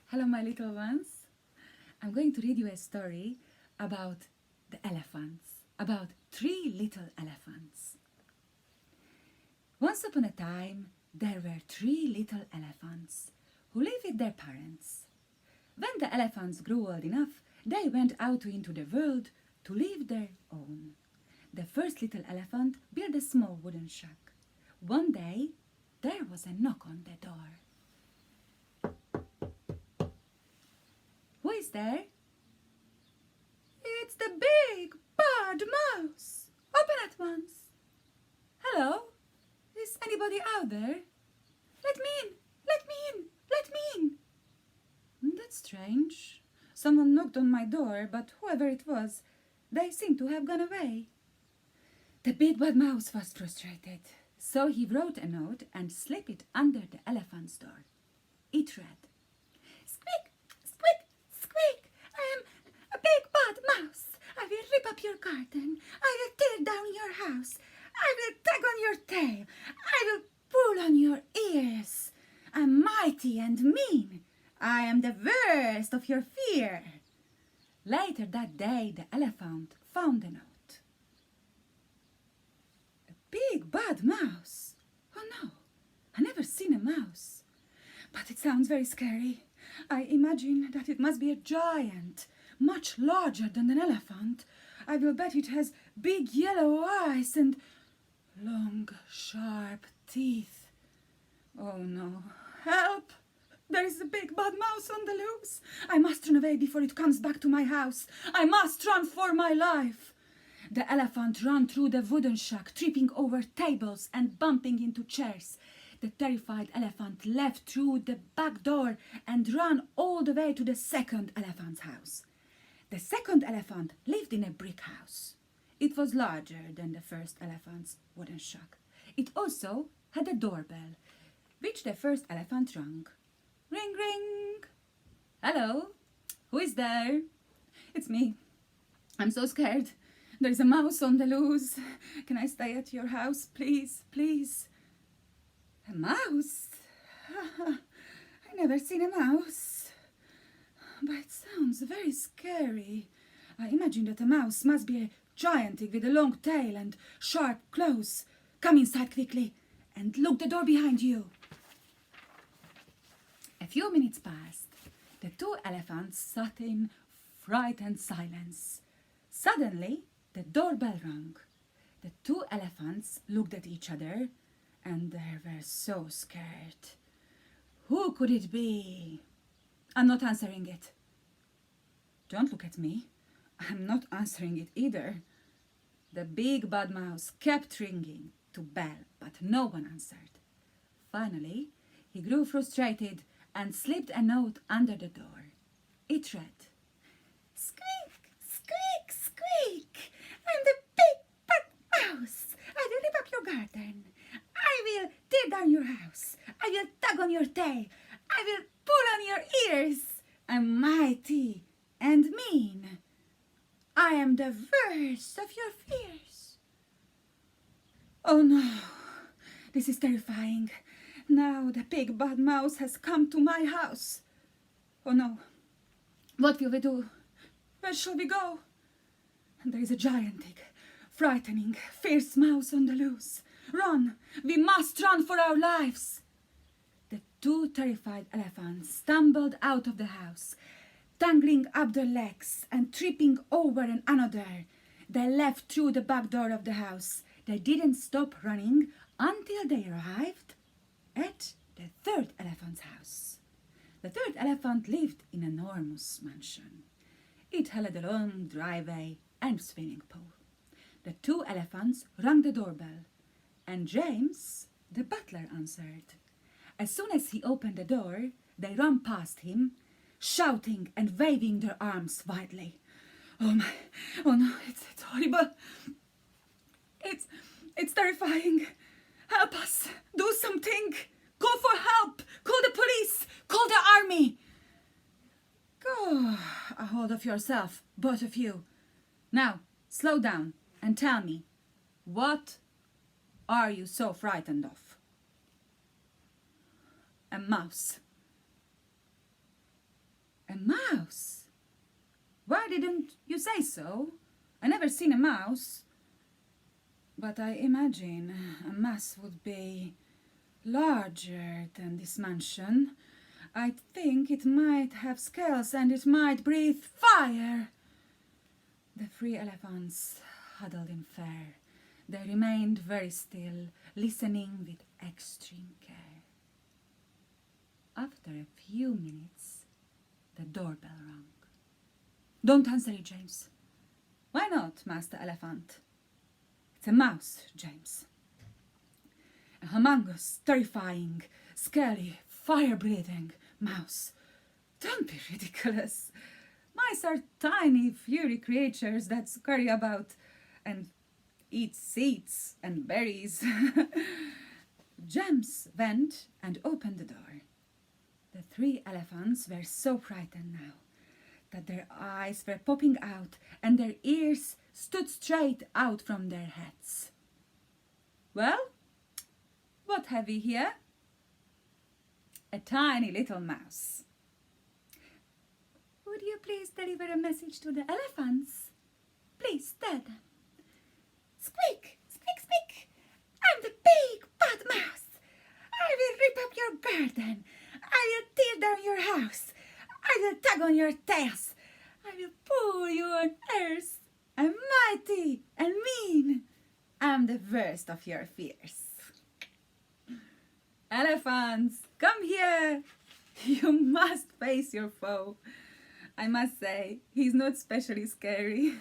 Hello, my little ones. I'm going to read you a story about the elephants, about three little elephants. Once upon a time, there were three little elephants who lived with their parents. When the elephants grew old enough, they went out into the world to live their own. The first little elephant built a small wooden shack. One day, there was a knock on the door. Who is there? It's the big bad mouse. Open at once. Hello? Is anybody out there? Let me in! Let me in! Let me in! That's strange. Someone knocked on my door, but whoever it was, they seem to have gone away. The big bad mouse was frustrated, so he wrote a note and slipped it under the elephant's door. It read, "Squeak, squeak, squeak! I am a big bad mouse. I will rip up your garden. I will tear down your house. I will tug on your tail. I will pull on your ears. I'm mighty and mean. I am the worst of your fear." Later that day, the elephant found a note. A big bad mouse? Oh no, I never seen a mouse. But it sounds very scary. I imagine that it must be a giant, much larger than an elephant. I will bet it has big yellow eyes and long, sharp teeth. Oh no, help! There is a big bad mouse on the loose. I must run away before it comes back to my house. I must run for my life. The elephant ran through the wooden shack, tripping over tables and bumping into chairs. The terrified elephant left through the back door and ran all the way to the second elephant's house. The second elephant lived in a brick house. It was larger than the first elephant's wooden shack. It also had a doorbell, which the first elephant rang. Ring, ring. Hello? Who is there? It's me. I'm so scared. There is a mouse on the loose. Can I stay at your house, please, please? A mouse? I never seen a mouse. But it sounds very scary. I imagine that a mouse must be a giant with a long tail and sharp claws. Come inside quickly and lock the door behind you. A few minutes passed. The two elephants sat in frightened silence. Suddenly, the doorbell rang. The two elephants looked at each other and they were so scared. Who could it be? I'm not answering it. Don't look at me. I'm not answering it either. The big bad mouse kept ringing to bell, but no one answered. Finally, he grew frustrated and slipped a note under the door. It read, "Squeak, squeak, squeak! I'm the big bad mouse. I will rip up your garden. I will tear down your house. I will tug on your tail. I will pull on your ears. I'm mighty and mean. I am the worst of your fears." Oh no, this is terrifying. Now the big bad mouse has come to my house. Oh no, what will we do? Where shall we go? And there is a gigantic, frightening, fierce mouse on the loose. Run! We must run for our lives! The two terrified elephants stumbled out of the house, tangling up their legs and tripping over another. They left through the back door of the house. They didn't stop running until they arrived at the third elephant's house. The third elephant lived in an enormous mansion. It had a long driveway and swimming pool. The two elephants rang the doorbell, and James, the butler, answered. As soon as he opened the door, they ran past him, shouting and waving their arms wildly. Oh no, it's horrible. It's terrifying. Help us, do something. Call for help. Call the police. Call the army. Go a hold of yourself, both of you. Now, slow down and tell me, what are you so frightened of? A mouse. mouse. Why didn't you say so? I never seen a mouse. But I imagine a mouse would be larger than this mansion. I think it might have scales and it might breathe fire. The 3 elephants huddled in fear. They remained very still, listening with extreme care. After a few minutes, the doorbell rang. Don't answer it, James. Why not, Master Elephant? It's a mouse, James. A humongous, terrifying, scary, fire-breathing mouse. Don't be ridiculous. Mice are tiny, furry creatures that scurry about and eat seeds and berries. James went and opened the door. The 3 elephants were so frightened now that their eyes were popping out and their ears stood straight out from their heads. Well, what have we here? A tiny little mouse. Would you please deliver a message to the elephants? Please tell them. Squeak, squeak, squeak. I'm the big bad mouse. I will rip up your garden. I will tear down your house. I will tug on your tails. I will pull you on earth. I'm mighty and mean. I'm the worst of your fears. Elephants, come here. You must face your foe. I must say, he's not especially scary.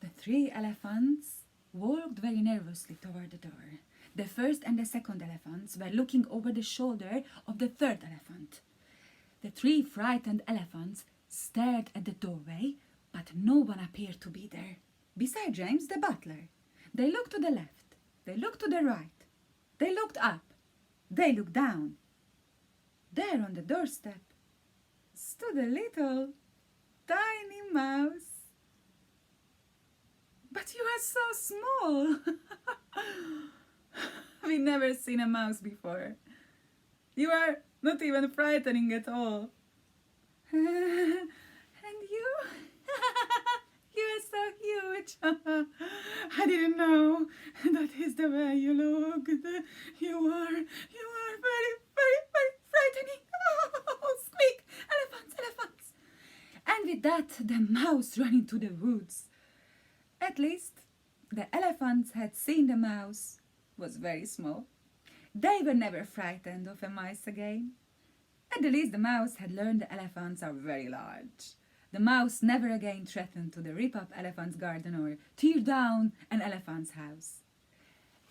The 3 elephants walked very nervously toward the door. The first and the second elephants were looking over the shoulder of the third elephant. The 3 frightened elephants stared at the doorway, but no one appeared to be there. Besides James, the butler. They looked to the left. They looked to the right. They looked up. They looked down. There on the doorstep stood a little tiny mouse. But you are so small. We've never seen a mouse before. You are not even frightening at all. And you? You are so huge. I didn't know. That is the way you look. You are very, very, very frightening. Oh, squeak! Elephants, elephants! And with that, the mouse ran into the woods. At least, the elephants had seen the mouse was very small. They were never frightened of a mouse again. At the least, the mouse had learned the elephants are very large. The mouse never again threatened to rip up elephant's garden or tear down an elephant's house.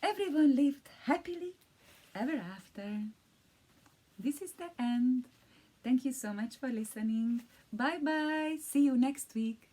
Everyone lived happily ever after. This is the end. Thank you so much for listening. Bye bye. See you next week.